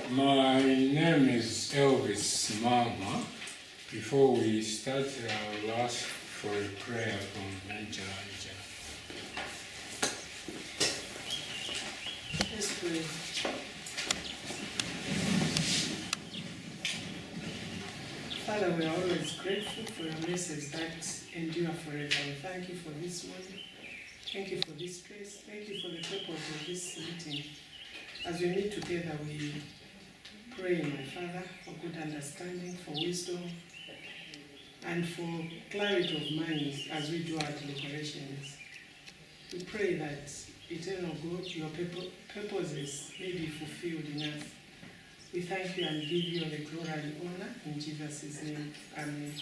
My name is Elvis Mama. Before we start, I'll ask for a prayer from Angela. Let's pray. Father, we are always grateful for your mercies that endure forever. We thank you for this morning. Thank you for this place. Thank you for the purpose of this meeting. As we meet together, we pray, my Father, for good understanding, for wisdom, and for clarity of mind as we do our deliberations. We pray that, eternal God, your purposes may be fulfilled in us. We thank you and give you the glory and honor in Jesus' name. Amen.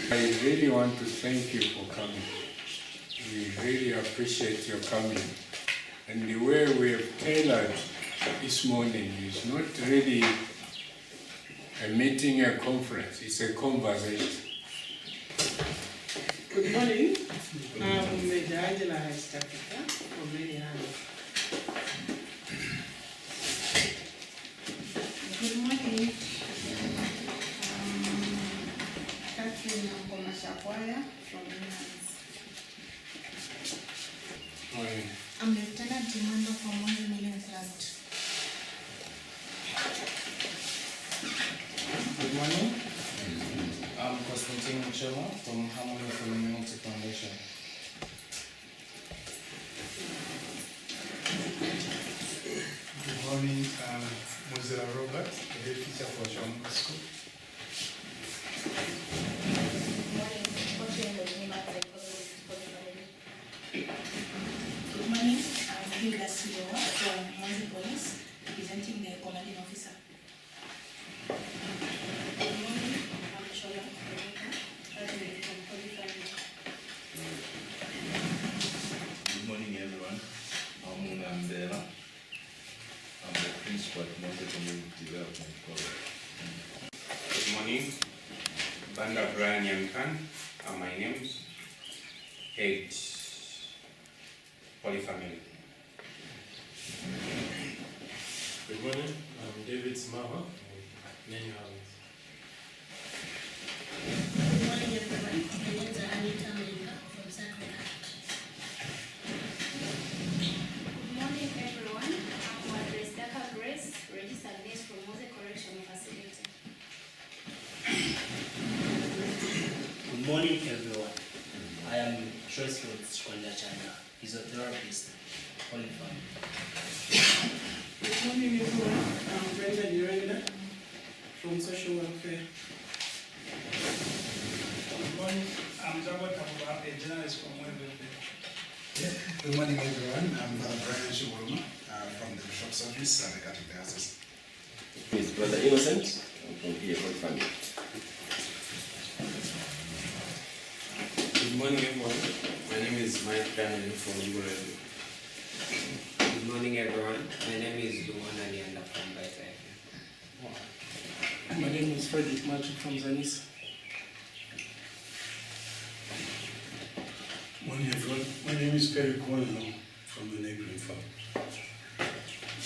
I really want to thank you for coming. We really appreciate your coming. And the way we have tailored this morning is not really a meeting, a conference, it's a conversation. Good morning. Major Angela has started for many hands. Good morning. Catherine Shakwaya from England. I'm Lieutenant Timando from Monze Million Flat. Good morning. I'm Constantine Muchema from Harmony Community Foundation. Good morning, Monze Robert, the head teacher for John School. Good morning, I'm Hilda Siloa from Monze Police, representing the commanding officer. Good morning, I'm Chola graduate from Holy Family. Good morning, everyone. I'm Ngambela. I'm the principal at Monze Community Development Program. Good morning, Banda Brian Yamkan. My name's Head Holy Family. Good morning, I'm David Smawa from Many Houses. Good morning, everyone. My name is Anita Mlinga from Psychological. Good morning, everyone. I'm Madres Daka Grace, registered nurse from Monze Correctional Facility. Good morning, everyone. I am Tresford Skwanda Chanda, physiotherapist, Holy Family. Good morning, everyone. I'm Brenda Direnda from Social Welfare. Good morning, I'm Jabba Tababa, a journalist from Welfare. Good morning, everyone. I'm Brother Brian Shiguruma from the Bishop's Office and the Catholic Diocese. It's Brother Innocent. I'm from here, Holy Family. Good morning, everyone. My name is Mike Daniel from Gurelu. Good morning, everyone. My name is Luana Lianda from Baita. My name is Frederick Machi from Zanis. Morning, everyone. My name is Perry Kwano from the neighboring farm.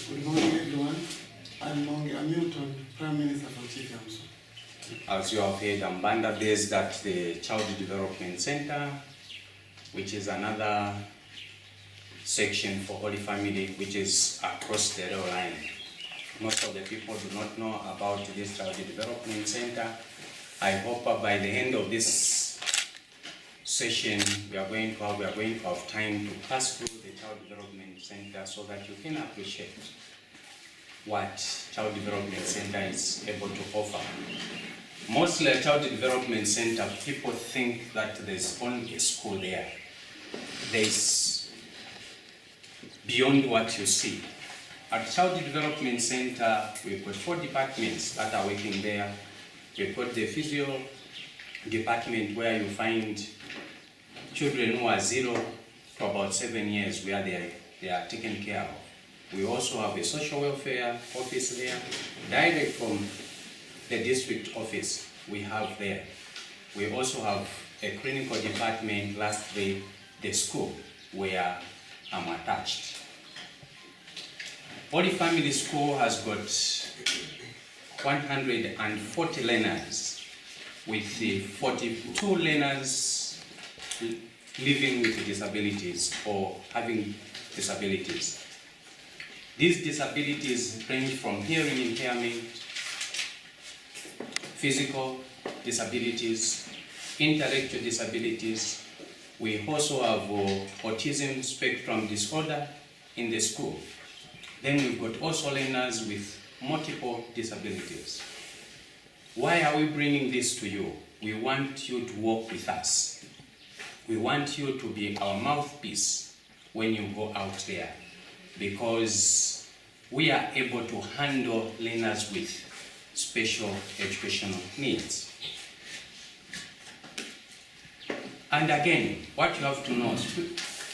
Good morning, everyone. I'm Monge Hamilton, Prime Minister for Chief Council. As you have heard, I'm Banda based at the Child Development Centre, which is another section for Holy Family, which is across the rail line. Most of the people do not know about this Child Development Centre. I hope by the end of this session, we are going to have time to pass through the Child Development Centre so that you can appreciate what Child Development Centre is able to offer. Mostly at Child Development Centre, people think that there's only a school there. There's beyond what you see. At Child Development Centre, we've got 4 departments that are working there. We've got the physio department where you find children who are 0 to about 7 years where they are taken care of. We also have a social welfare office there, direct from the district office we have there. We also have a clinical department, lastly, the school where I'm attached. Holy Family School has got 140 learners, with 42 learners living with disabilities or having disabilities. These disabilities range from hearing impairment, physical disabilities, intellectual disabilities. We also have autism spectrum disorder in the school. Then we've got also learners with multiple disabilities. Why are we bringing this to you? We want you to work with us. We want you to be our mouthpiece when you go out there, because we are able to handle learners with special educational needs. And again, what you have to know,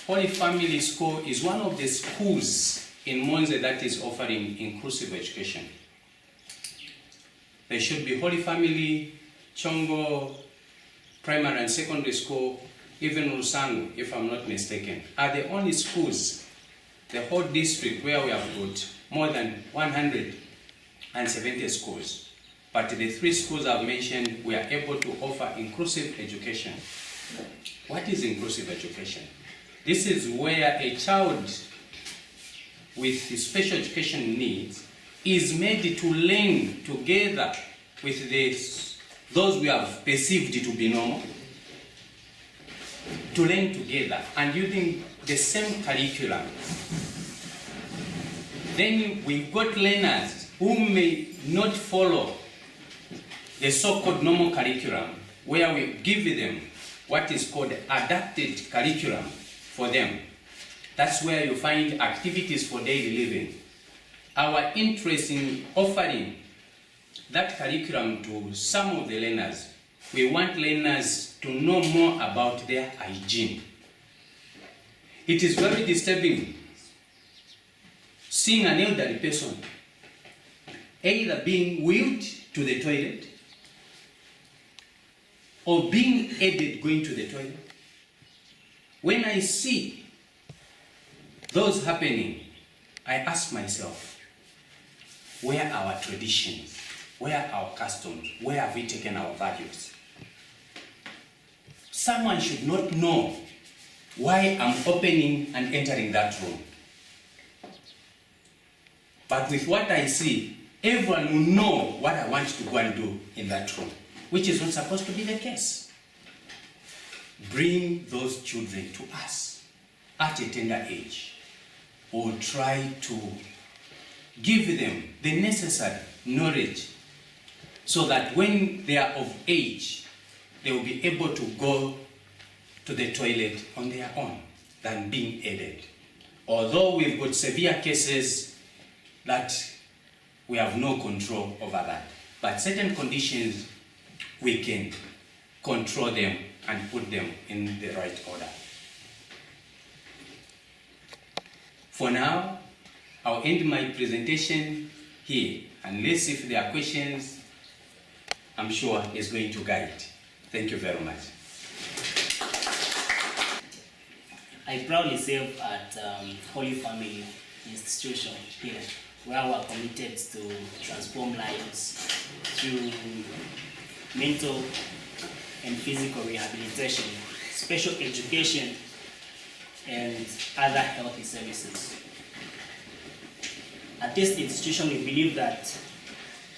Holy Family School is one of the schools in Monze that is offering inclusive education. There should be Holy Family, Chongo, Primary and Secondary School, even Rusangu, if I'm not mistaken, are the only schools, the whole district, where we have got more than 170 schools. But the 3 schools I've mentioned, we are able to offer inclusive education. What is inclusive education? This is where a child with special education needs is made to learn together with those we have perceived to be normal, to learn together and using the same curriculum. Then we've got learners who may not follow the so-called normal curriculum, where we give them what is called adapted curriculum for them. That's where you find activities for daily living. Our interest in offering that curriculum to some of the learners, we want learners to know more about their hygiene. It is very disturbing seeing an elderly person either being wheeled to the toilet or being aided going to the toilet. When I see those happening, I ask myself, where are our traditions? Where are our customs? Where have we taken our values? Someone should not know why I'm opening and entering that room. But with what I see, everyone will know what I want to go and do in that room, which is not supposed to be the case. Bring those children to us at a tender age, or try to give them the necessary knowledge so that when they are of age, they will be able to go to the toilet on their own than being aided. Although we've got severe cases that we have no control over that, but certain conditions we can control them and put them in the right order. For now, I'll end my presentation here, unless if there are questions, I'm sure it's going to guide. Thank you very much. I proudly serve at Holy Family Institution here, where we are committed to transform lives through mental and physical rehabilitation, special education, and other healthy services. At this institution, we believe that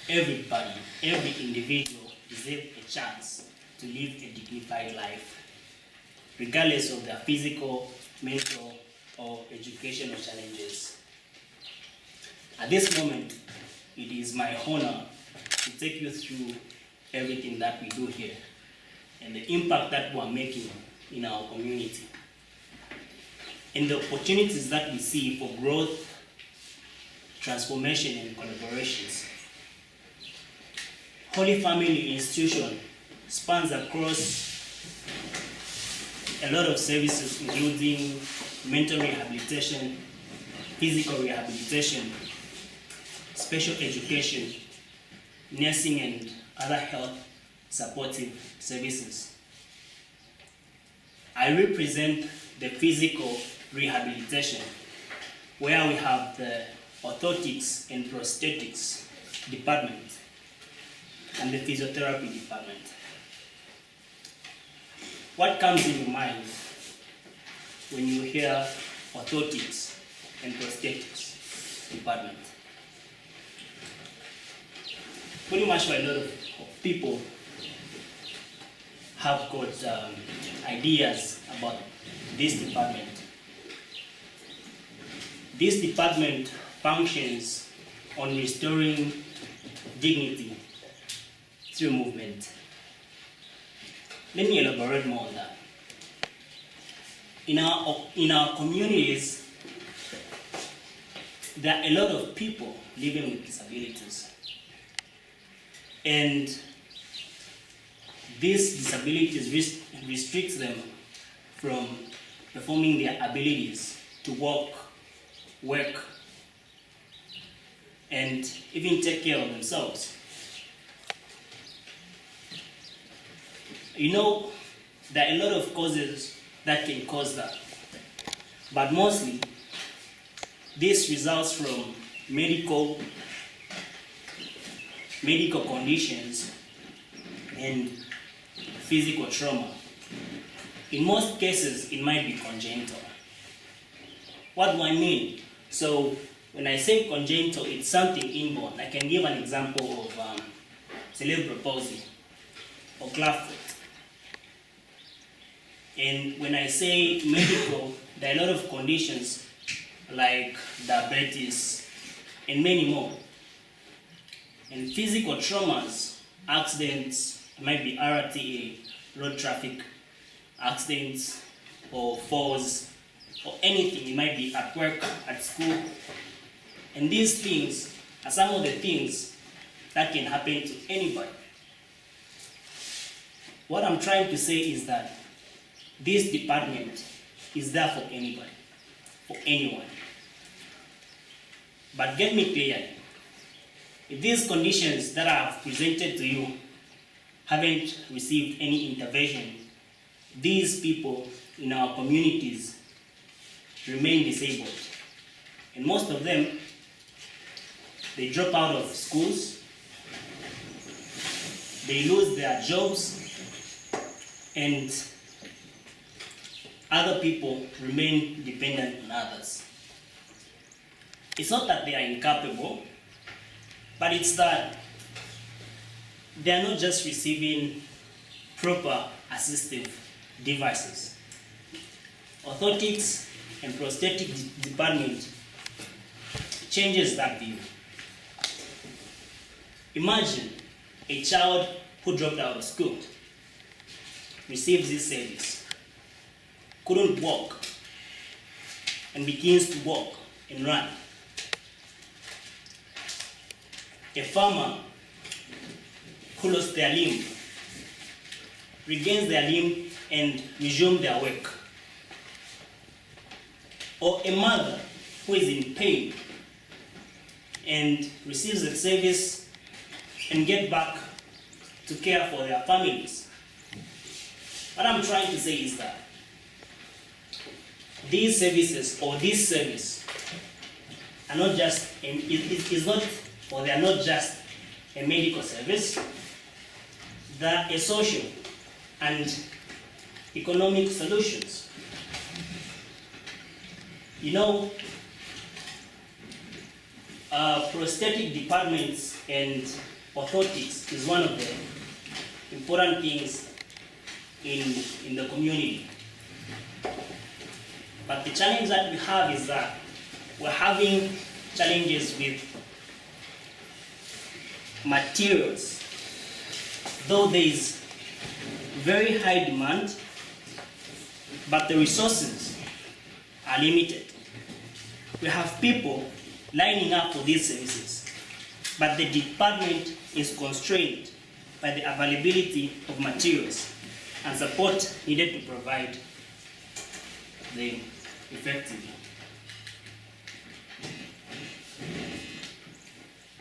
everybody, every individual deserves a chance to live a dignified life, regardless of their physical, mental, or educational challenges. At this moment, it is my honor to take you through everything that we do here and the impact that we are making in our community, and the opportunities that we see for growth, transformation, and collaborations. Holy Family Institution spans across a lot of services, including mental rehabilitation, physical rehabilitation, special education, nursing, and other health supportive services. I represent the physical rehabilitation, where we have the orthotics and prosthetics department and the physiotherapy department. What comes in your mind when you hear orthotics and prosthetics department? Pretty much a lot of people have got ideas about this department. This department functions on restoring dignity through movement. Let me elaborate more on that. In our communities, there are a lot of people living with disabilities. And these disabilities restricts them from performing their abilities to walk, work, and even take care of themselves. You know, there are a lot of causes that can cause that, but mostly this results from medical conditions and physical trauma. In most cases, it might be congenital. What do I mean? So when I say congenital, it's something inborn. I can give an example of cerebral palsy or clubfoot. And when I say medical, there are a lot of conditions like diabetes and many more. And physical traumas, accidents, it might be RTA, road traffic accidents, or falls, or anything. It might be at work, at school. And these things are some of the things that can happen to anybody. What I'm trying to say is that this department is there for anybody, for anyone. But get me clear, if these conditions that I have presented to you haven't received any intervention, these people in our communities remain disabled. And most of them, they drop out of schools, they lose their jobs, and other people remain dependent on others. It's not that they are incapable, but it's that they are not just receiving proper assistive devices. Orthotics and prosthetic department changes that view. Imagine a child who dropped out of school, receives this service, couldn't walk, and begins to walk and run. A farmer who lost their limb regains their limb and resumes their work. Or a mother who is in pain and receives the service and get back to care for their families. What I'm trying to say is that these services or this service are not just, they are not just a medical service, they are a social and economic solutions. You know, prosthetic departments and orthotics is one of the important things in the community. But the challenge that we have is that we're having challenges with materials. Though there is very high demand, but the resources are limited. We have people lining up for these services, but the department is constrained by the availability of materials and support needed to provide them effectively.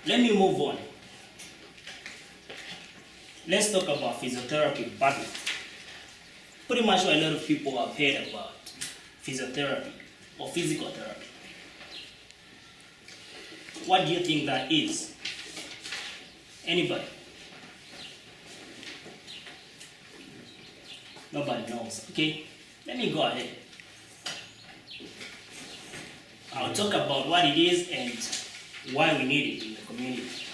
Let me move on. Let's talk about physiotherapy department. Pretty much a lot of people have heard about physiotherapy or physical therapy. what do you think that is? Anybody? Nobody knows. Okay, let me go ahead. I'll talk about what it is and why we need it in the community.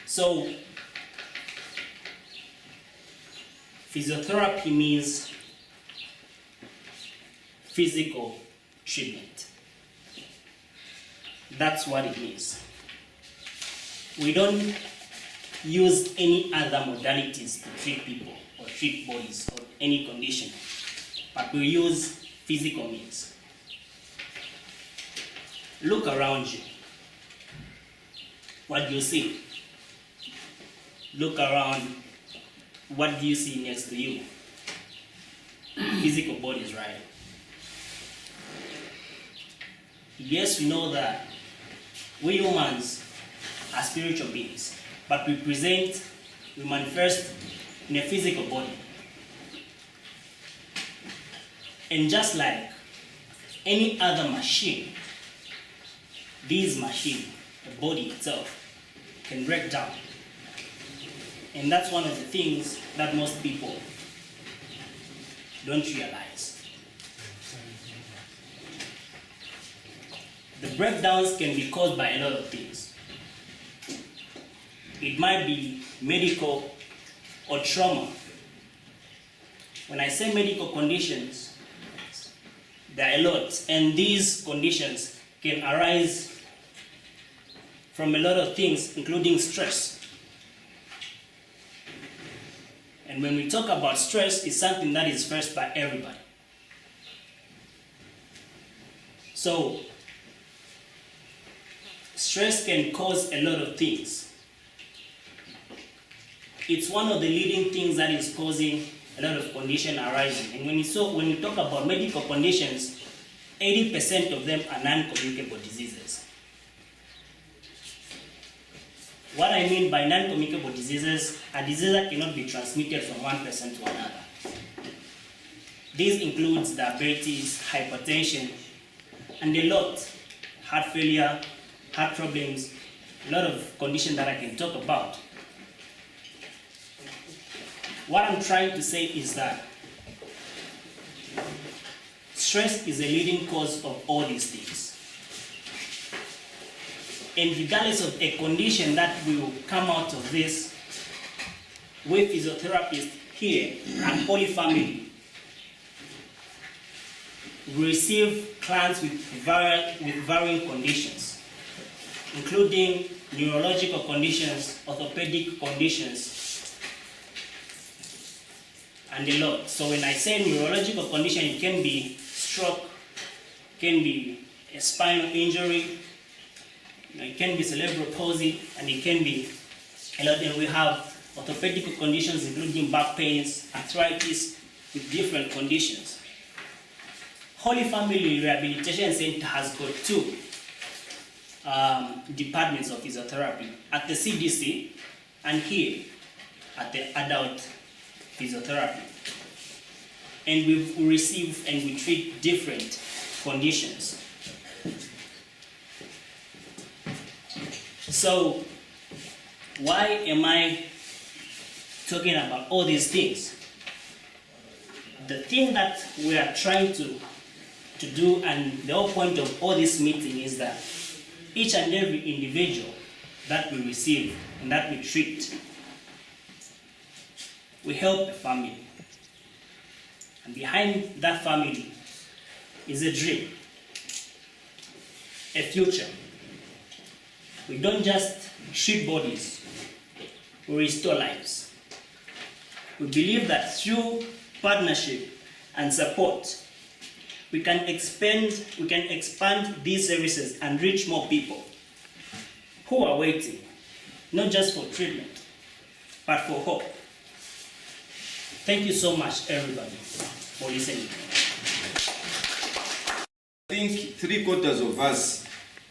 So, physiotherapy means physical treatment. That's what it means. We don't use any other modalities to treat people or treat bodies or any condition, but we use physical means. Look around you. What do you see? Look around. What do you see next to you? Physical bodies, right? Yes, we know that we humans are spiritual beings, but we manifest in a physical body. And just like any other machine, this machine, the body itself, can break down. And that's one of the things that most people don't realize. The breakdowns can be caused by a lot of things. It might be medical or trauma. When I say medical conditions, there are a lot, and these conditions can arise from a lot of things, including stress. And when we talk about stress, it's something that is faced by everybody. So, stress can cause a lot of things. It's one of the leading things that is causing a lot of condition arising. And when you talk about medical conditions, 80% of them are non-communicable diseases. What I mean by non-communicable diseases are diseases that cannot be transmitted from one person to another. This includes diabetes, hypertension, and a lot, heart failure, heart problems, a lot of conditions that I can talk about. What I'm trying to say is that stress is a leading cause of all these things. And regardless of a condition that will come out of this, we physiotherapists here at Holy Family receive clients with varying conditions, including neurological conditions, orthopedic conditions, and a lot. So when I say neurological condition, it can be stroke, can be a spinal injury, it can be cerebral palsy, and it can be a lot. And we have orthopedic conditions, including back pains, arthritis, with different conditions. Holy Family Rehabilitation Centre has got two departments of physiotherapy, at the CDC and here at the adult physiotherapy. And we receive and we treat different conditions. So, why am I talking about all these things? The thing that we are trying to do, and the whole point of all this meeting, is that each and every individual that we receive and that we treat, we help a family. And behind that family is a dream, a future. We don't just treat bodies, we restore lives. We believe that through partnership and support, we can expand these services and reach more people who are waiting, not just for treatment, but for hope. Thank you so much, everybody, for listening. I think 3/4 of us,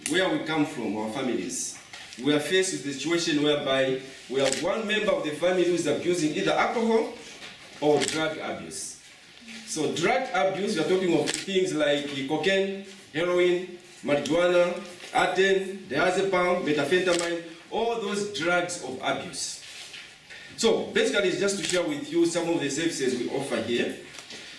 where we come from, our families, we are faced with a situation whereby we have one member of the family who is abusing either alcohol or drug abuse. So drug abuse, we are talking of things like cocaine, heroin, marijuana, Aten, diazepam, methamphetamine, all those drugs of abuse. So basically it's just to share with you some of the services we offer here.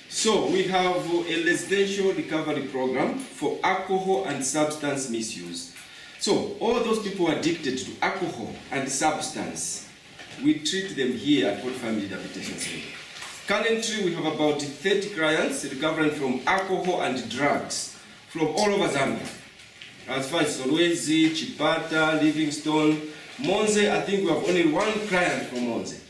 So we have a residential recovery program for alcohol and substance misuse. So all those people addicted to alcohol and substance, we treat them here at Family Rehabilitation Centre. Currently we have about 30 clients recovering from alcohol and drugs from all over Zambia. As far as Solwezi, Chipata, Livingstone, Monze, I think we have only one client from Monze.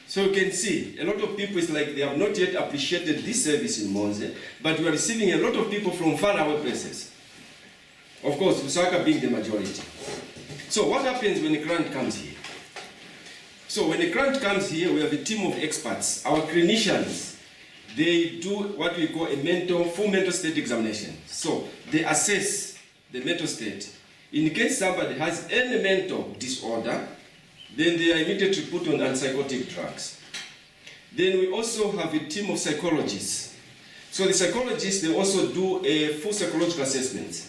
So you can see, a lot of people, it's like they have not yet appreciated this service in Monze, but we are receiving a lot of people from faraway places. Of course, Lusaka being the majority. So what happens when a client comes here? So when a client comes here, we have a team of experts. Our clinicians, they do what we call a full mental state examination. So they assess the mental state. In case somebody has any mental disorder, then they are immediately put on antipsychotic drugs. Then we also have a team of psychologists. So the psychologists, they also do a full psychological assessment.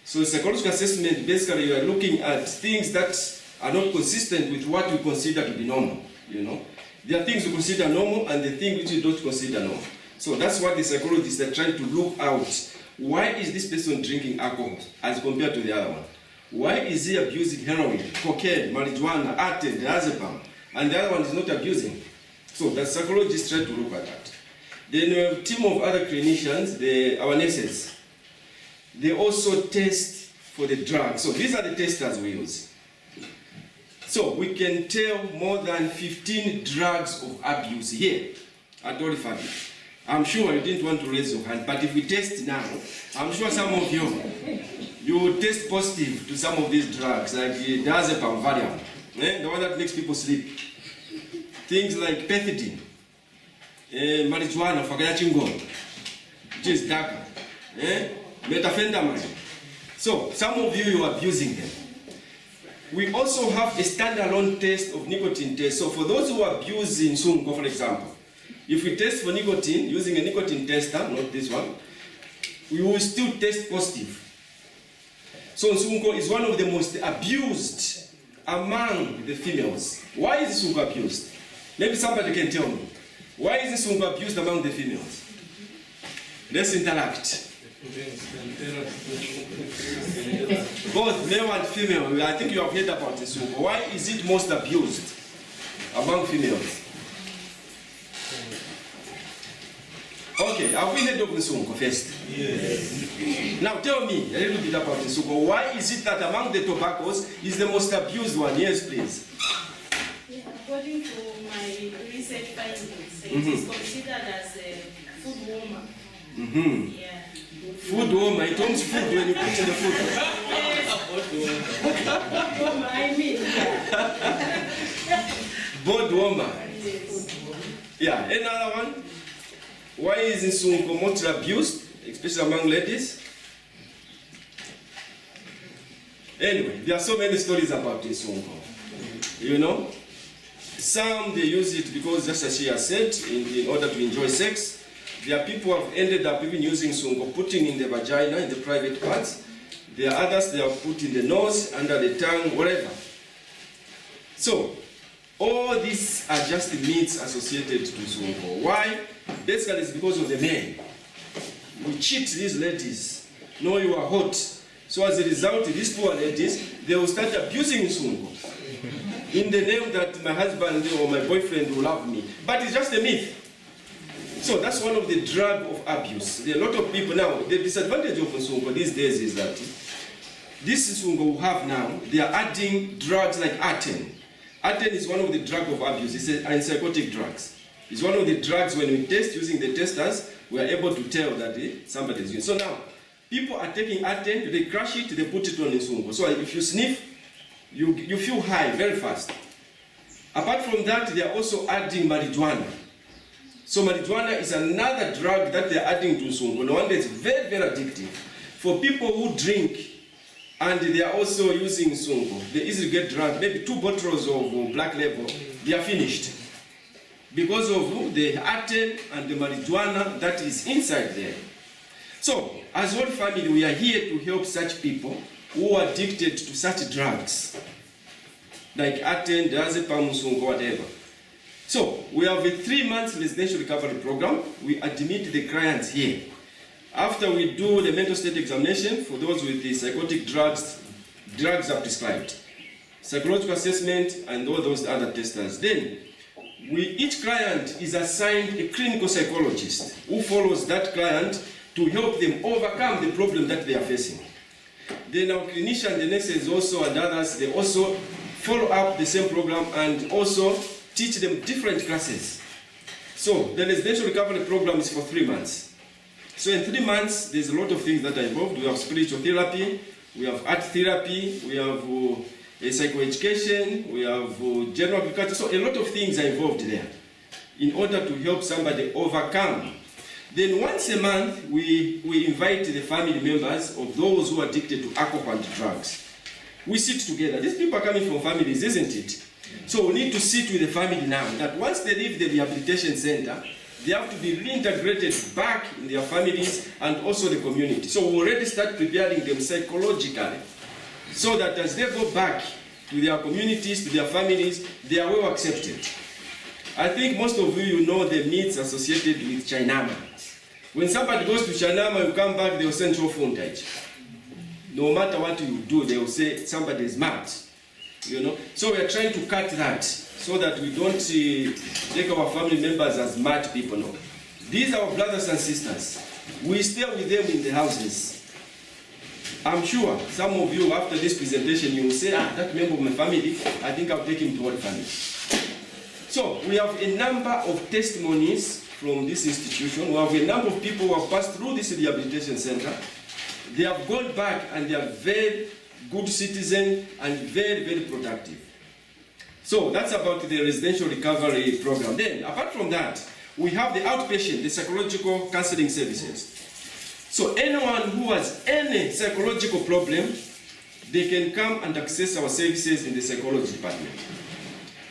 So the psychological assessment, basically you are looking at things that are not consistent with what we consider to be normal, you know. There are things we consider normal and the things which we don't consider normal. So that's what the psychologists are trying to look out. Why is this person drinking alcohol as compared to the other one? Why is he abusing heroin, cocaine, marijuana, Aten, diazepam, and the other one is not abusing? So the psychologists try to look at that. Then we have a team of other clinicians, our nurses. They also test for the drugs. So these are the testers we use. So we can tell more than 15 drugs of abuse here at Holy Family. I'm sure you didn't want to raise your hand, but if we test now, I'm sure some of you will test positive to some of these drugs, like the diazepam, Valium, the one that makes people sleep. Things like pethidine, marijuana, fakayachingol, which is darker, methamphetamine. So some of you are abusing them. We also have a standalone test of nicotine test. So for those who are abusing Sunko, for example, if we test for nicotine using a nicotine tester, not this one, we will still test positive. So Sunko is one of the most abused among the females. Why is Sunko abused? Maybe somebody can tell me. Why is Sunko abused among the females? Let's interact. Both male and female, I think you have heard about this. Why is it most abused among females? Okay, have we heard of Nsunko first? Yes. Now tell me a little bit about Nsunko. Why is it that among the tobaccos is the most abused one? Yes, please. Yeah, according to my research findings, it is considered as a food warmer. Yeah. Food warmer, it warms food when you put in the food. I mean, Board warmer. Yeah, another one. Why is Nsunko most abused, especially among ladies? Anyway, there are so many stories about Nsunko. You know, some they use it because, just as she has said, in order to enjoy sex. There are people who have ended up even using Sunko, putting in the vagina, in the private parts. There are others they have put in the nose, under the tongue, whatever. So, all these are just the myths associated to Sunko. Why? Basically, it's because of the men. We cheat these ladies. No, you are hot. So as a result, these poor ladies, they will start abusing Sunko. In the name that my husband or my boyfriend will love me. But it's just a myth. So that's one of the drug of abuse. There are a lot of people now, the disadvantage of Nsunko these days is that this Nsunko we have now, they are adding drugs like Aten. Aten is one of the drug of abuse. It's antipsychotic drugs. It's one of the drugs when we test using the testers, we are able to tell that somebody is using. So now, people are taking Aten, they crush it, they put it on Nsunko. So if you sniff, you feel high very fast. Apart from that, they are also adding marijuana. So marijuana is another drug that they are adding to Nsunko. No wonder it's very, very addictive. For people who drink and they are also using Nsunko, they easily get drunk. Maybe 2 bottles of black label, they are finished. Because of the Aten and the marijuana that is inside there. So, as Holy Family, we are here to help such people who are addicted to such drugs, like Aten, Diazepam, or whatever. So we have a 3-month residential recovery program. We admit the clients here. After we do the mental state examination for those with the psychotic drugs are prescribed, psychological assessment, and all those other testers. Then each client is assigned a clinical psychologist who follows that client to help them overcome the problem that they are facing. Then our clinician, the nurses also, and others, they also follow up the same program and also teach them different classes. So the residential recovery program is for 3 months. So in 3 months, there's a lot of things that are involved. We have spiritual therapy, we have art therapy, we have psychoeducation, we have general agriculture. So a lot of things are involved there in order to help somebody overcome. Then once a month, we invite the family members of those who are addicted to alcohol and drugs. We sit together. These people are coming from families, isn't it? So we need to sit with the family now, that once they leave the rehabilitation center, they have to be reintegrated back in their families and also the community. So we already start preparing them psychologically, so that as they go back to their communities, to their families, they are well accepted. I think most of you know the myths associated with Chainama. When somebody goes to Chainama, you come back, they will send you footage. No matter what you do, they will say somebody is mad. You know? So we are trying to cut that, so that we don't take our family members as mad people. No. These are our brothers and sisters. We stay with them in the houses. I'm sure some of you, after this presentation, you will say, that member of my family, I think I'll take him to our family. So we have a number of testimonies from this institution. We have a number of people who have passed through this rehabilitation center. They have gone back and they are very good citizens and very, very productive. So that's about the residential recovery program. Then, apart from that, we have the outpatient, the Psychological Counselling Services. So anyone who has any psychological problem, they can come and access our services in the psychology department.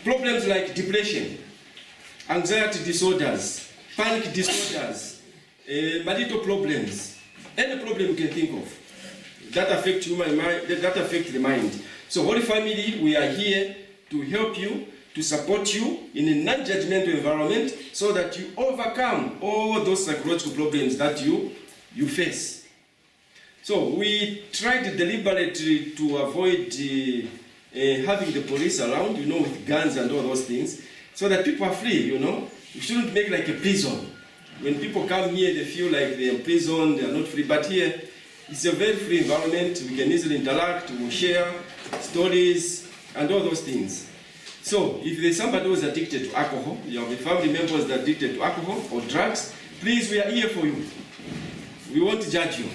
Problems like depression, anxiety disorders, panic disorders, marital problems, any problem you can think of that affect human mind, that affect the mind. So Holy Family, we are here to help you, to support you in a non-judgmental environment, so that you overcome all those psychological problems that you face. So we tried deliberately to avoid having the police around, with guns and all those things, so that people are free, We shouldn't make like a prison. When people come here, they feel like they're in prison, they are not free. But here, it's a very free environment. We can easily interact, we share stories, and all those things. So, if there's somebody who's addicted to alcohol, you have a family members that are addicted to alcohol or drugs, please, we are here for you. We won't judge you.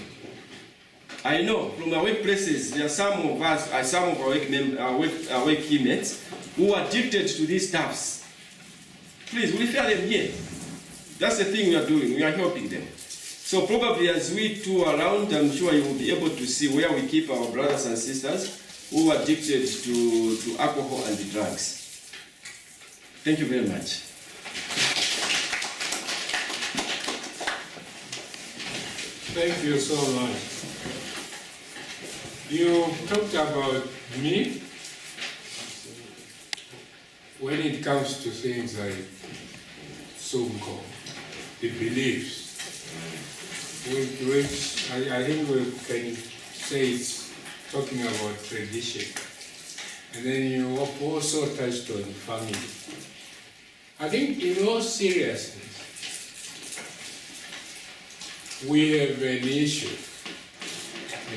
I know from our workplaces, there are some of us, some of our work teammates who are addicted to these stuffs. Please, we refer them here. That's the thing we are doing. We are helping them. So probably as we tour around, I'm sure you will be able to see where we keep our brothers and sisters who are addicted to alcohol and drugs. Thank you very much. Thank you so much. You talked about me when it comes to things like Sumko, the beliefs, which I think we can say it's talking about tradition. And then you also touched on family. I think in all seriousness, we have an issue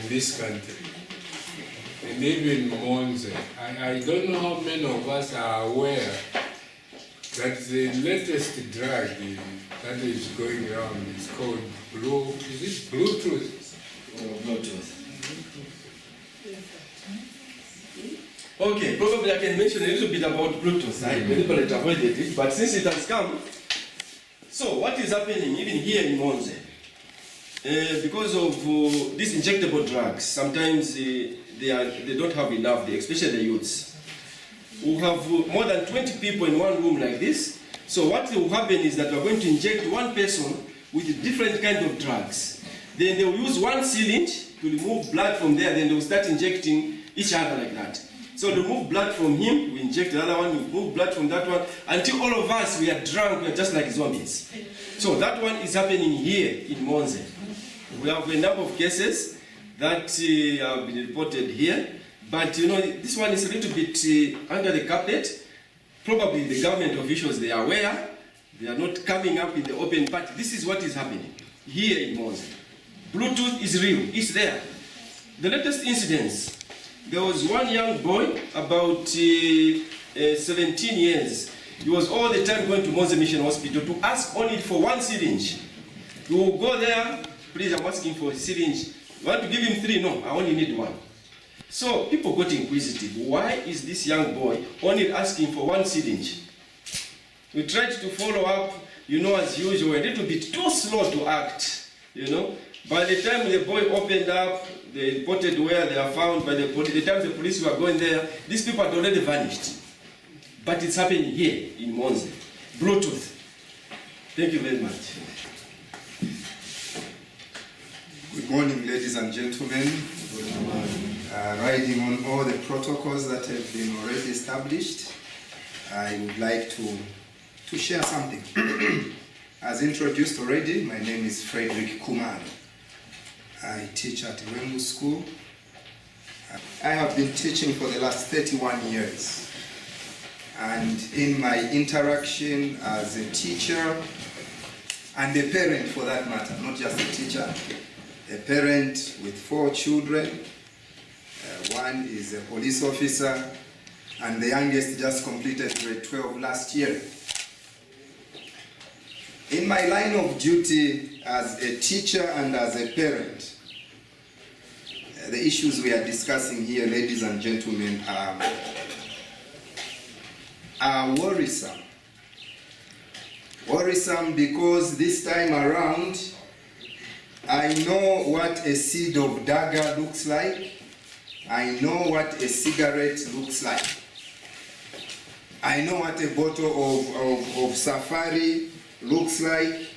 in this country, and even Monze. I don't know how many of us are aware that the latest drug that is going around is called Bluetooth? Bluetooth. Okay, probably I can mention a little bit about Bluetooth. I deliberately avoided it, but since it has come, so what is happening even here in Monze? Because of these injectable drugs, sometimes they don't have enough, especially the youths. We have more than 20 people in one room like this. So what will happen is that we're going to inject one person with different kind of drugs. Then they will use one syringe to remove blood from there, then they will start injecting each other like that. So remove blood from him, we inject the other one, we remove blood from that one, until all of us, we are drunk, we are just like zombies. So that one is happening here in Monze. We have a number of cases that have been reported here, but you know, this one is a little bit under the carpet. Probably the government officials, they are aware, they are not coming up in the open, but this is what is happening here in Monze. Bluetooth is real, it's there. The latest incidents, there was one young boy, about 17 years. He was all the time going to Monze Mission Hospital to ask only for one syringe. He will go there, please, I'm asking for a syringe. You want to give him 3? No, I only need 1. So people got inquisitive. Why is this young boy only asking for 1 syringe? We tried to follow up, you know, as usual, a little bit too slow to act, you know. By the time the boy opened up, they reported where they are found. By the time the police were going there, these people had already vanished. But it's happening here in Monze. Bluetooth. Thank you very much. Good morning, ladies and gentlemen. Riding on all the protocols that have been already established, I would like to share something. As introduced already, my name is Frederick Kumar. I teach at Wembu School. I have been teaching for the last 31 years. And in my interaction as a teacher and a parent for that matter, not just a teacher, a parent with 4 children, one is a police officer, and the youngest just completed grade 12 last year. In my line of duty as a teacher and as a parent, the issues we are discussing here, ladies and gentlemen, are worrisome. Worrisome because this time around, I know what a seed of dagger looks like. I know what a cigarette looks like. I know what a bottle of safari looks like.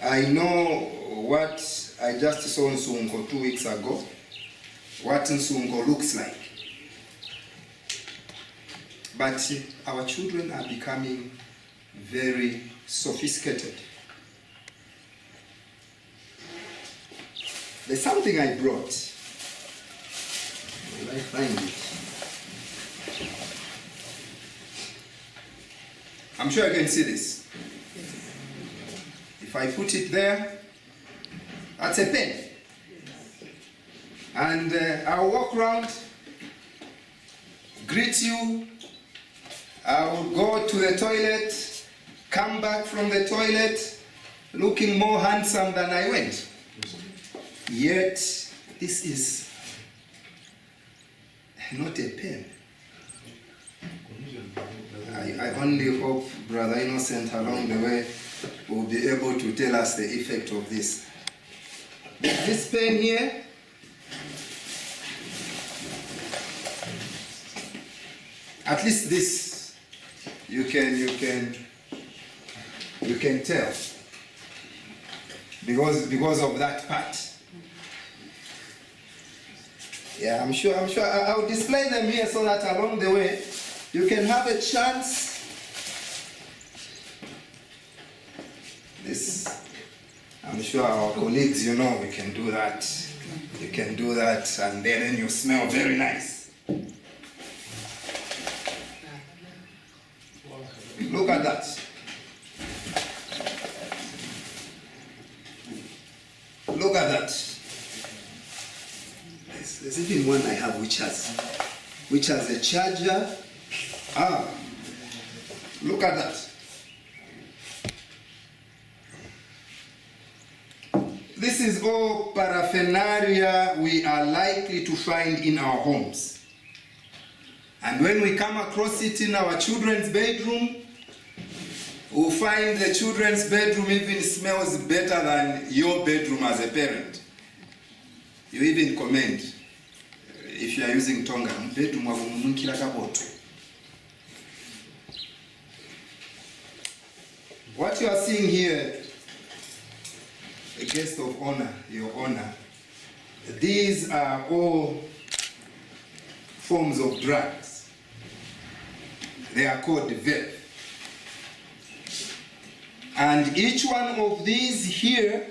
I know what I just saw Nsungo 2 weeks ago, what Nsungo looks like. But our children are becoming very sophisticated. There's something I brought. Will I find it? I'm sure you can see this. If I put it there, that's a pen. And I'll walk around, greet you, I'll go to the toilet, come back from the toilet, looking more handsome than I went. Yet, this is not a pen. I only hope Brother Innocent along the way will be able to tell us the effect of this. This pen here, at least this, you can tell because of that part. Yeah, I'm sure I'll display them here so that along the way you can have a chance. This, I'm sure our colleagues, you know, we can do that. You can do that, and then you smell very nice. Look at that. Look at that. There's even one I have which has a charger. Look at that. This is all paraphernalia we are likely to find in our homes. And when we come across it in our children's bedroom, we'll find the children's bedroom even smells better than your bedroom as a parent. You even comment, if you are using Tonga, bedroom wa mumunkila kaboto. What you are seeing here, a guest of honor, your honor, these are all forms of drugs. They are called vape. And each one of these here,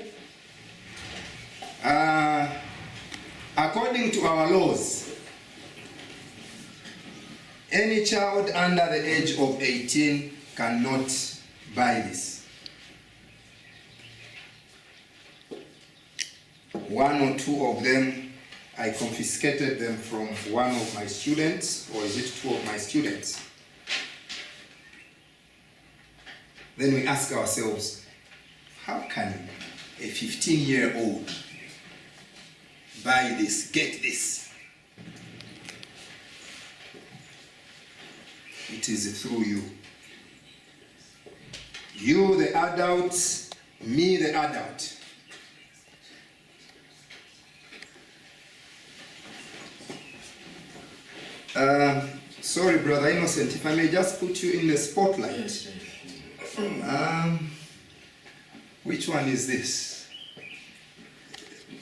according to our laws, any child under the age of 18 cannot buy this. One or two of them, I confiscated them from one of my students, or is it two of my students? Then we ask ourselves, how can a 15-year-old buy this, get this? It is through you. You, the adult, me, the adult. Sorry, Brother Innocent, if I may just put you in the spotlight. Which one is this?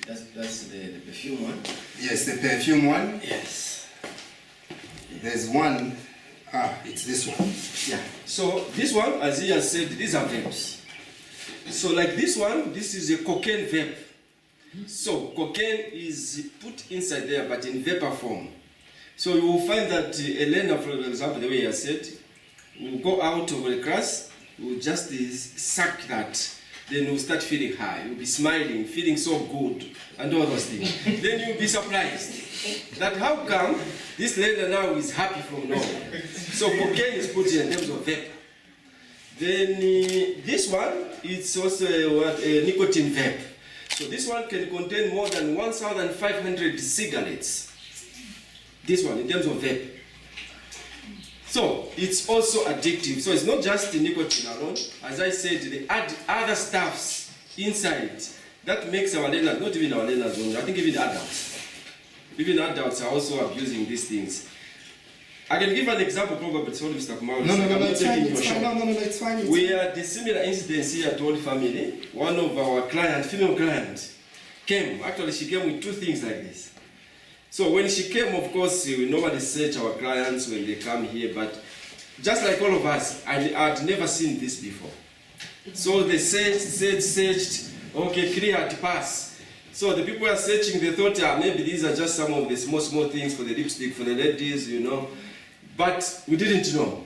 That's the perfume one? Yes, the perfume one. Yes. There's one, it's this one. Yeah. So this one, as he has said, these are vapes. So like this one, this is a cocaine vape. So cocaine is put inside there, but in vapor form. So you will find that a learner, for example, the way I said, will go out of the class, will just suck that, then you'll start feeling high, you'll be smiling, feeling so good, and all those things. Then you'll be surprised that how come this learner now is happy from nowhere. So cocaine is put in terms of vape. Then this one, it's also a nicotine vape. So this one can contain more than 1,500 cigarettes. This one, in terms of vape. So, it's also addictive. So, it's not just the nicotine alone. As I said, they add other stuffs inside that makes our learners, not even our learners only, I think even adults. Even adults are also abusing these things. I can give an example, probably, sorry, Mr. Kumar. No, it's fine. It's fine. We had a similar incident here at Holy Family. One of our clients, female clients, came. Actually, she came with two things like this. So when she came, of course, we normally search our clients when they come here, but just like all of us, I'd never seen this before. So they searched, okay, cleared, pass. So the people who are searching, they thought, maybe these are just some of the small things for the lipstick, for the ladies, you know. But we didn't know.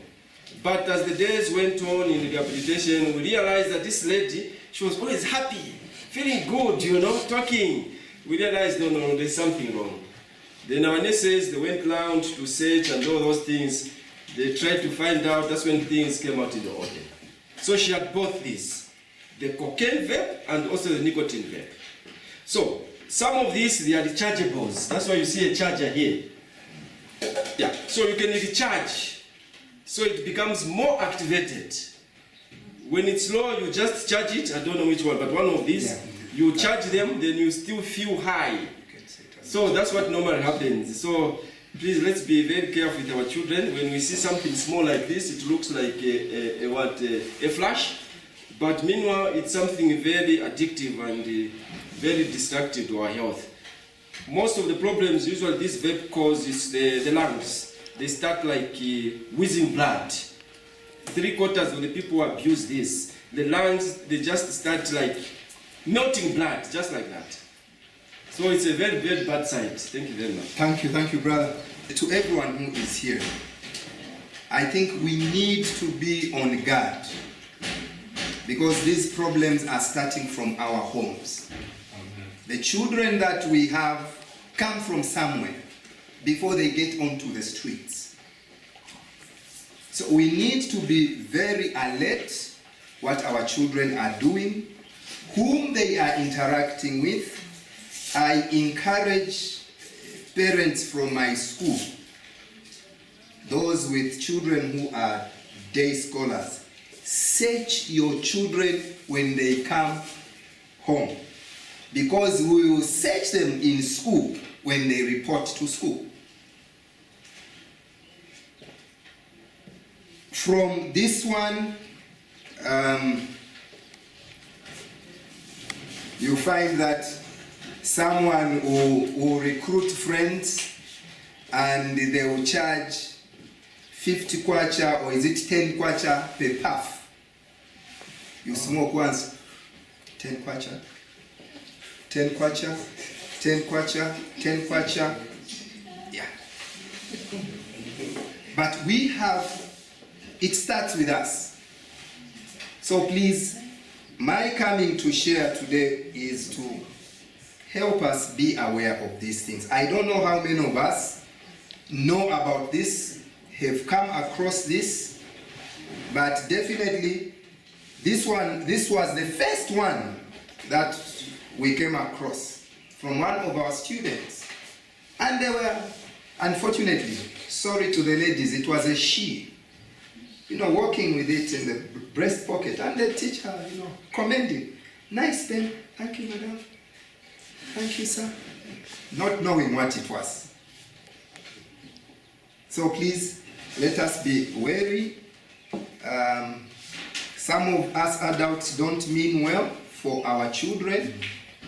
But as the days went on in rehabilitation, we realized that this lady, she was always happy, feeling good, you know, talking. We realized, no, there's something wrong. Then our nurses, they went around to search and all those things. They tried to find out, that's when things came out in the open. So she had both these, the cocaine vape and also the nicotine vape. So some of these, they are rechargeables. That's why you see a charger here. Yeah, so you can recharge. So it becomes more activated. When it's low, you just charge it. I don't know which one, but one of these, you charge them, then you still feel high. So that's what normally happens. So please, let's be very careful with our children. When we see something small like this, it looks like a flash, but meanwhile, it's something very addictive and very destructive to our health. Most of the problems usually this vape causes the lungs. They start like wheezing blood. 3/4 of the people who abuse this, the lungs, they just start like melting blood, just like that. So it's a very, very bad sight. Thank you very much. Thank you, brother. To everyone who is here, I think we need to be on guard because these problems are starting from our homes. The children that we have come from somewhere before they get onto the streets. So we need to be very alert what our children are doing, whom they are interacting with. I encourage parents from my school, those with children who are day scholars, search your children when they come home, because we will search them in school when they report to school. From this one, you find that someone who recruit friends and they will charge 50 kwacha, or is it 10 kwacha per puff? You smoke once, 10 kwacha, 10 kwacha, 10 kwacha, 10 kwacha, yeah. But we have, it starts with us. So please, my coming to share today is to help us be aware of these things. I don't know how many of us know about this, have come across this, but definitely this was the first one that we came across from one of our students. And they were, unfortunately, sorry to the ladies, it was a she, walking with it in the breast pocket, and the teacher, commending, nice pen, thank you, madam, thank you, sir, not knowing what it was. So please, let us be wary. Some of us adults don't mean well for our children,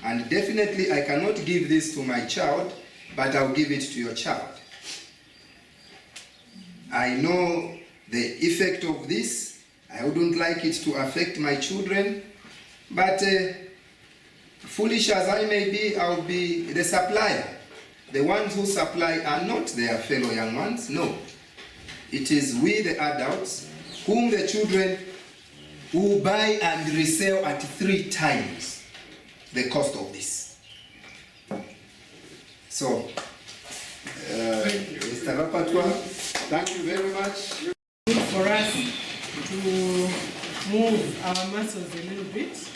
and definitely I cannot give this to my child, but I'll give it to your child. I know the effect of this. I wouldn't like it to affect my children, but foolish as I may be, I'll be the supplier. The ones who supply are not their fellow young ones, no. It is we, the adults, whom the children will buy and resell at 3 times the cost of this. So, Mr. Rapatwa, thank you very much. Good for us to move our muscles a little bit.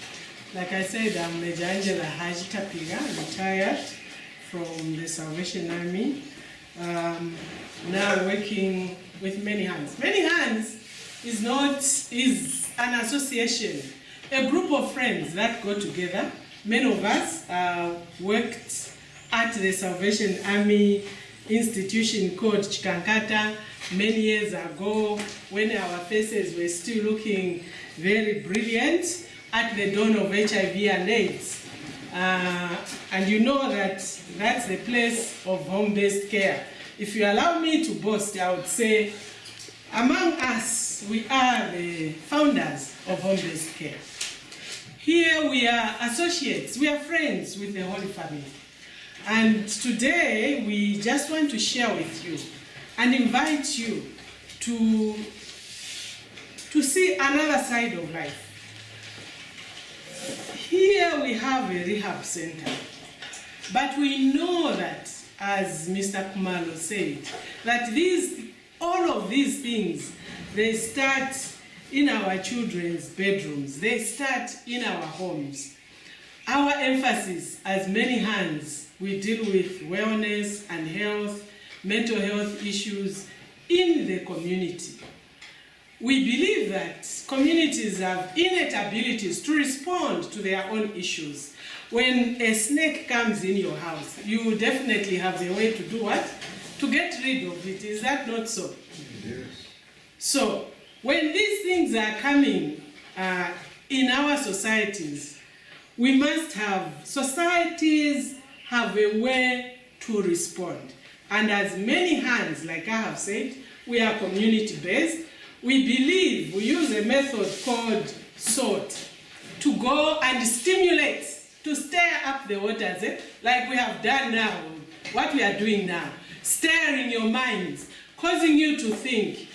Like I said, I'm Major Angela Hajitapiga, retired from the Salvation Army. Now working with Many Hands. Many Hands is an association, a group of friends that go together. Many of us worked at the Salvation Army institution called Chikankata many years ago, when our faces were still looking very brilliant at the dawn of HIV and AIDS. And you know that that's the place of home-based care. If you allow me to boast, I would say, among us, we are the founders of home-based care. Here we are associates, we are friends with the Holy Family. And today we just want to share with you and invite you to see another side of life. Here we have a rehab center, but we know that, as Mr. Kumalo said, that all of these things, they start in our children's bedrooms, they start in our homes. Our emphasis, as Many Hands, we deal with wellness and health, mental health issues in the community. We believe that communities have innate abilities to respond to their own issues. When a snake comes in your house, you definitely have a way to do what? To get rid of it. Is that not so? Yes. So, when these things are coming in our societies, we must have, societies have a way to respond. And as Many Hands, like I have said, we are community-based. We believe, we use a method called SWOT to go and stimulate, to stir up the waters, like we have done now, what we are doing now, stirring your minds, causing you to think,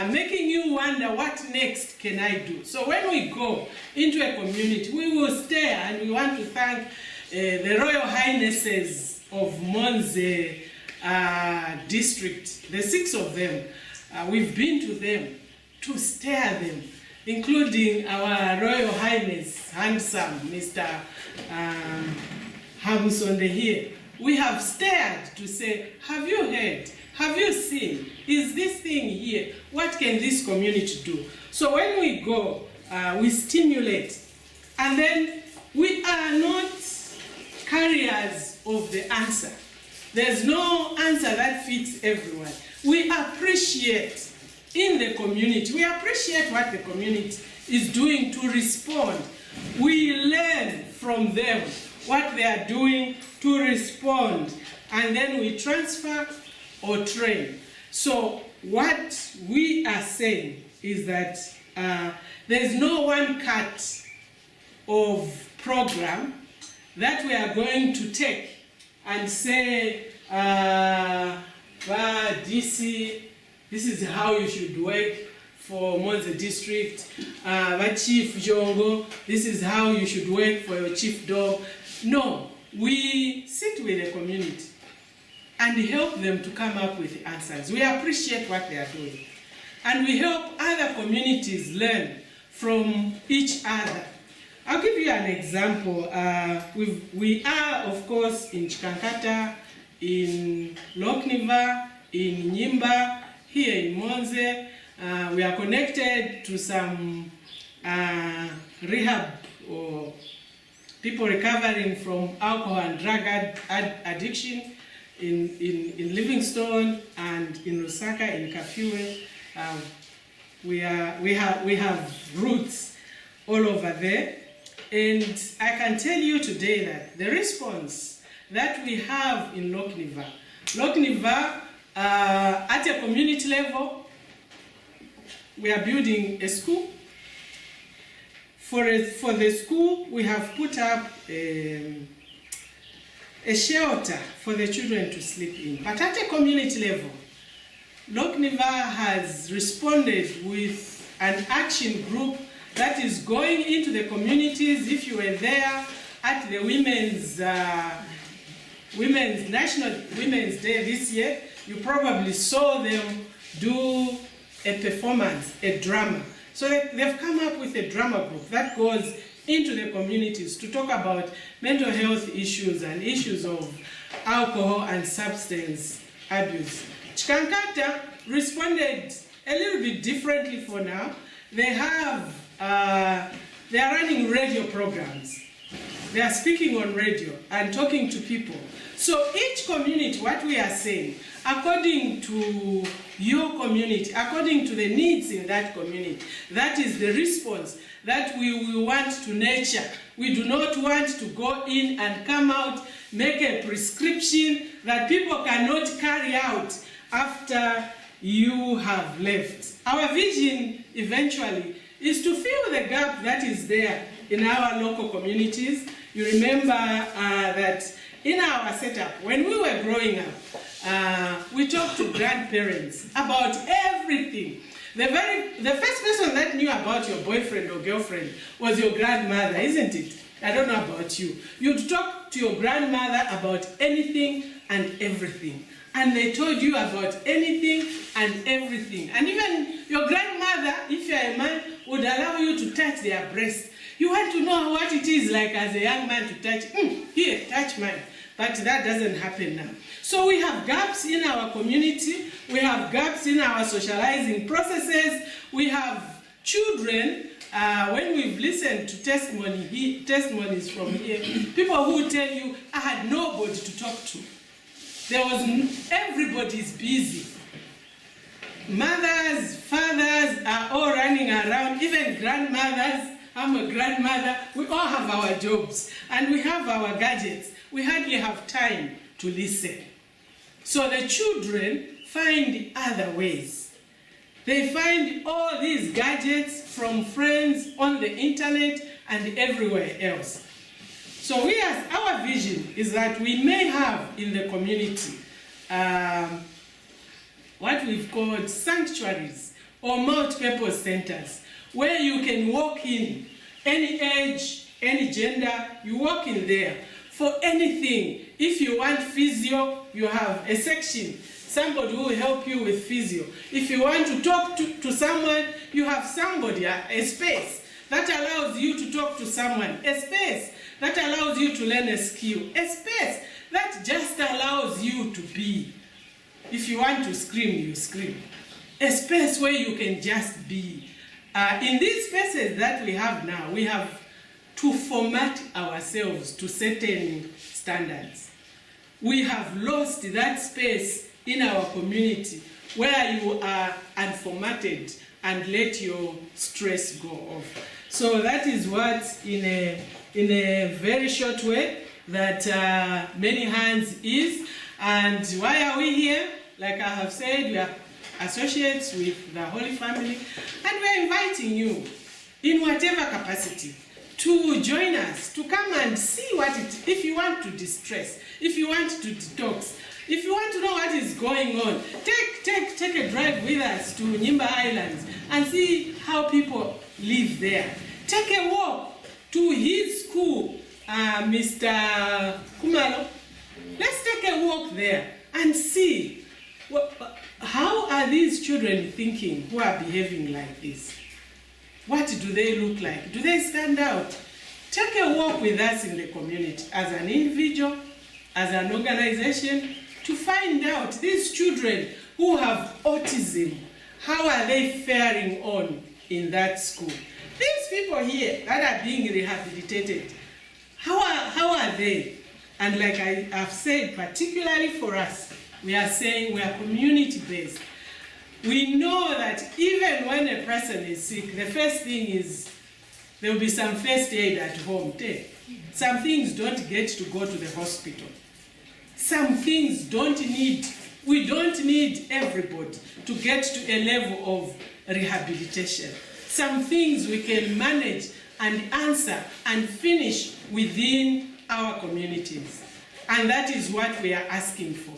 making you wonder, what next can I do? So when we go into a community, we will stir, and we want to thank the Royal Highnesses of Monze district, the 6 of them. We've been to them to stir them, including our Royal Highness, handsome Mr. Hamsonde here. We have stirred to say, have you heard? Have you seen? Is this thing here? What can this community do? So when we go, we stimulate, and then we are not carriers of the answer. There's no answer that fits everyone. We appreciate in the community, we appreciate what the community is doing to respond. We learn from them what they are doing to respond, and then we transfer or train. So what we are saying is that there's no one cut of program that we are going to take and say, DC, this is how you should work for Monze district, Chief Jongo, this is how you should work for your chief dog. No, we sit with the community and help them to come up with answers. We appreciate what they are doing. And we help other communities learn from each other. I'll give you an example. We are, of course, in Chikankata, in Lokniva, in Nyimba, here in Monze. We are connected to some rehab or people recovering from alcohol and drug addiction in Livingstone and in Lusaka, in Kafue. We have roots all over there. And I can tell you today that the response that we have in Lokniva, at a community level, we are building a school. For the school, we have put up a shelter for the children to sleep in. But at a community level, Lokniva has responded with an action group that is going into the communities. If you were there at the National Women's Day this year, you probably saw them do a performance, a drama. So they've come up with a drama group that goes into the communities to talk about mental health issues and issues of alcohol and substance abuse. Chikankata responded a little bit differently for now. They are running radio programs. They are speaking on radio and talking to people. So each community, what we are saying, according to your community, according to the needs in that community, that is the response that we will want to nurture. We do not want to go in and come out, make a prescription that people cannot carry out after you have left. Our vision eventually is to fill the gap that is there in our local communities. You remember that in our setup, when we were growing up, we talked to grandparents about everything. The first person that knew about your boyfriend or girlfriend was your grandmother, isn't it? I don't know about you. You'd talk to your grandmother about anything and everything. And they told you about anything and everything. And even your grandmother, if you're a man, would allow you to touch their breast. You want to know what it is like as a young man to touch, here, touch mine. But that doesn't happen now. So we have gaps in our community. We have gaps in our socializing processes. We have children, when we've listened to testimonies from here, people who tell you, I had nobody to talk to. Everybody's busy. Mothers, fathers are all running around, even grandmothers. I'm a grandmother. We all have our jobs and we have our gadgets. We hardly have time to listen. So the children find other ways. They find all these gadgets from friends on the internet and everywhere else. So our vision is that we may have in the community what we've called sanctuaries or multi-purpose centers, where you can walk in, any age, any gender, you walk in there for anything. If you want physio, you have a section, somebody who will help you with physio. If you want to talk to someone, you have somebody, a space that allows you to talk to someone, a space that allows you to learn a skill, a space that just allows you to be. If you want to scream, you scream. A space where you can just be. In these spaces that we have now, we have to format ourselves to certain standards. We have lost that space in our community where you are unformatted and let your stress go off. So that is what, in a very short way, that Many Hands is. And why are we here? Like I have said, we are associates with the Holy Family, and we are inviting you, in whatever capacity, to join us, to come and see what it, if you want to distress, if you want to detox, if you want to know what is going on, take a drive with us to Nyimba Islands and see how people live there. Take a walk to his school, Mr. Kumalo. Let's take a walk there and see how are these children thinking who are behaving like this. What do they look like? Do they stand out? Take a walk with us in the community as an individual, as an organization, to find out these children who have autism, how are they faring on in that school? These people here that are being rehabilitated, how are they? And like I have said, particularly for us, we are saying we are community-based. We know that even when a person is sick, the first thing is there will be some first aid at home. Some things don't get to go to the hospital. Some things we don't need everybody to get to a level of rehabilitation. Some things we can manage and answer and finish within our communities. And that is what we are asking for.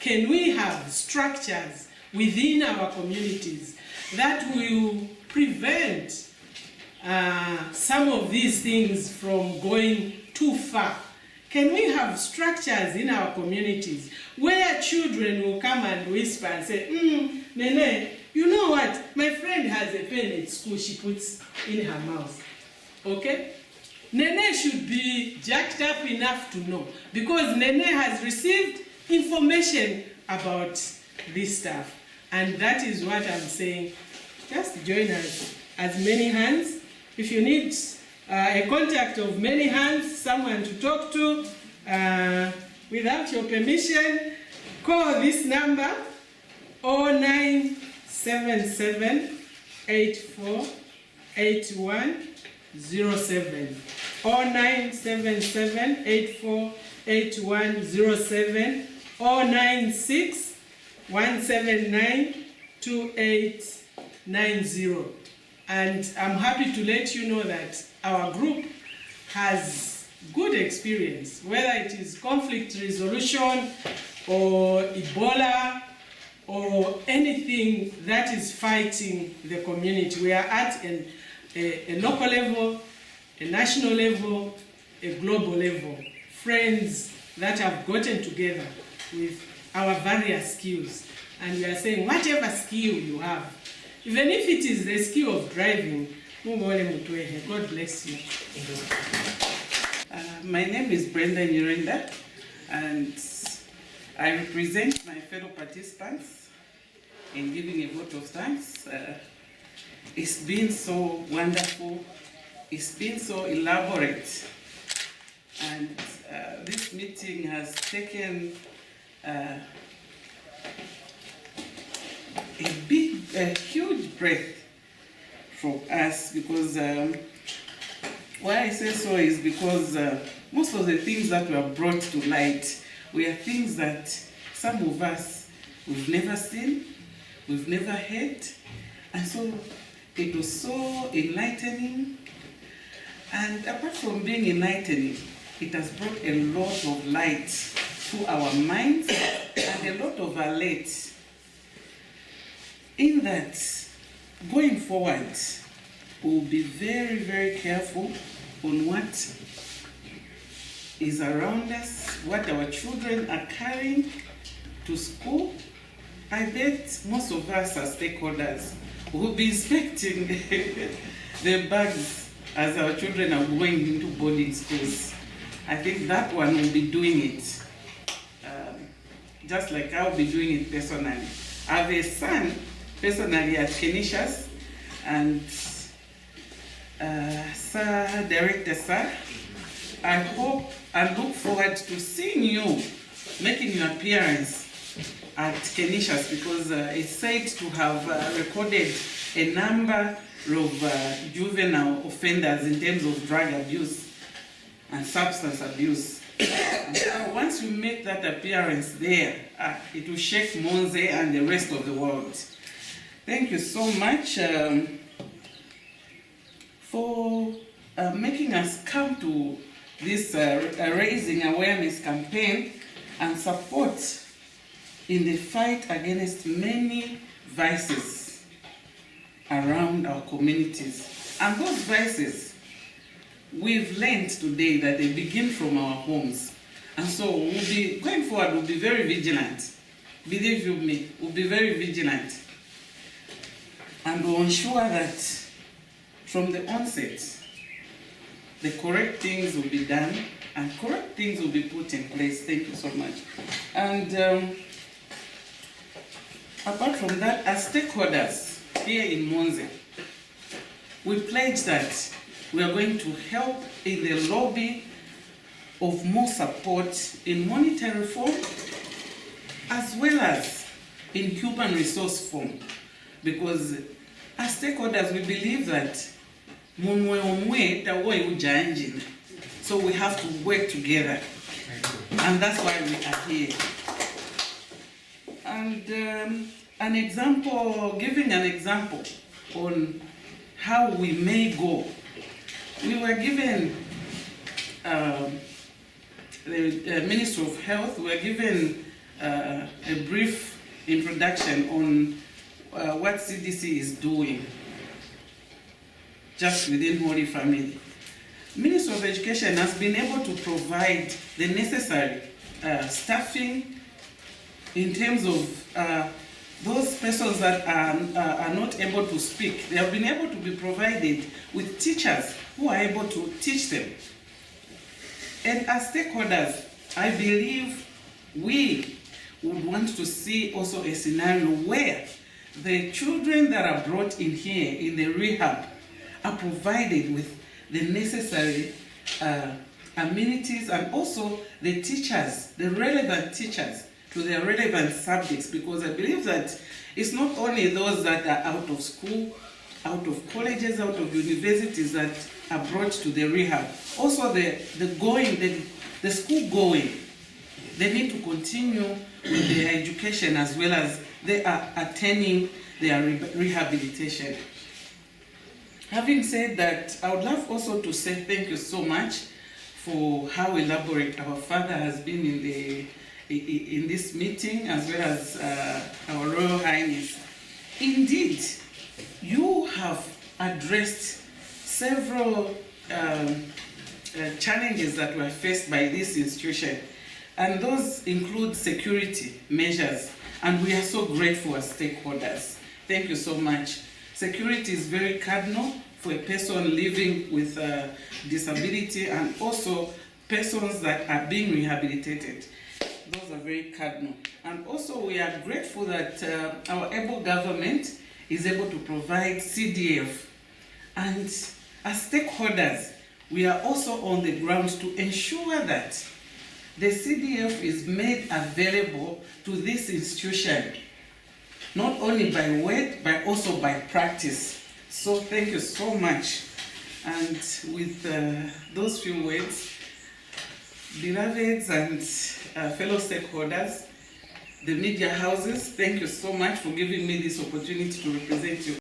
Can we have structures within our communities that will prevent some of these things from going too far? Can we have structures in our communities where children will come and whisper and say, Nene, you know what? My friend has a pen at school she puts in her mouth. Okay? Nene should be jacked up enough to know, because Nene has received information about this stuff. And that is what I'm saying. Just join us as Many Hands. If you need a contact of Many Hands, someone to talk to, without your permission, call this number 0977 84 8107. 0977 84 8107 or 96 179 2890. And I'm happy to let you know that our group has good experience, whether it is conflict resolution or Ebola or anything that is fighting the community. We are at a local level, a national level, a global level. Friends that have gotten together with our various skills. And we are saying, whatever skill you have, even if it is the skill of driving, God bless you. My name is Brenda Nyirenda, and I represent my fellow participants in giving a vote of thanks. It's been so wonderful, it's been so elaborate, and this meeting has taken a huge breath from us, because why I say so is because most of the things that were brought to light were things that some of us we've never seen, we've never heard, and so it was so enlightening. And apart from being enlightening, it has brought a lot of light to our minds and a lot of alert in that going forward we'll be very, very careful on what is around us, what our children are carrying to school. I bet most of us as stakeholders will be inspecting the bags as our children are going into boarding schools. I think that one will be doing it, just like I'll be doing it personally. I have a son personally at Canisius, and Sir, Director Sir, I hope and look forward to seeing you making your appearance at Canisius, because it's said to have recorded a number of juvenile offenders in terms of drug abuse and substance abuse. So once you make that appearance there, it will shake Monze and the rest of the world. Thank you so much for making us come to this raising awareness campaign and support in the fight against many vices around our communities. And those vices, we've learned today that they begin from our homes. And so we'll be, going forward, we'll be very vigilant. Believe you me, we'll be very vigilant. And we'll ensure that from the onset, the correct things will be done and correct things will be put in place. Thank you so much. And apart from that, as stakeholders here in Monze, we pledge that we are going to help in the lobby of more support in monetary reform as well as in human resource form. Because as stakeholders, we believe that so we have to work together. And that's why we are here. And an example, giving an example on how we may go. We were given, the Minister of Health, we were given a brief introduction on what CDC is doing just within Holy Family. Minister of Education has been able to provide the necessary staffing in terms of those persons that are not able to speak. They have been able to be provided with teachers who are able to teach them. And as stakeholders, I believe we would want to see also a scenario where the children that are brought in here in the rehab are provided with the necessary amenities, and also the teachers, the relevant teachers to their relevant subjects, because I believe that it's not only those that are out of school, out of colleges, out of universities that are brought to the rehab. Also the school going, they need to continue with their education as well as they are attending their rehabilitation. Having said that, I would love also to say thank you so much for how elaborate our Father has been in this meeting, as well as our Royal Highness. Indeed, you have addressed several challenges that were faced by this institution, and those include security measures, and we are so grateful as stakeholders. Thank you so much. Security is very cardinal for a person living with a disability, and also persons that are being rehabilitated. Those are very cardinal. And also we are grateful that our able government is able to provide CDF. And as stakeholders, we are also on the ground to ensure that the CDF is made available to this institution, not only by word, but also by practice. So thank you so much. And with those few words, beloveds and fellow stakeholders, the media houses, thank you so much for giving me this opportunity to represent you.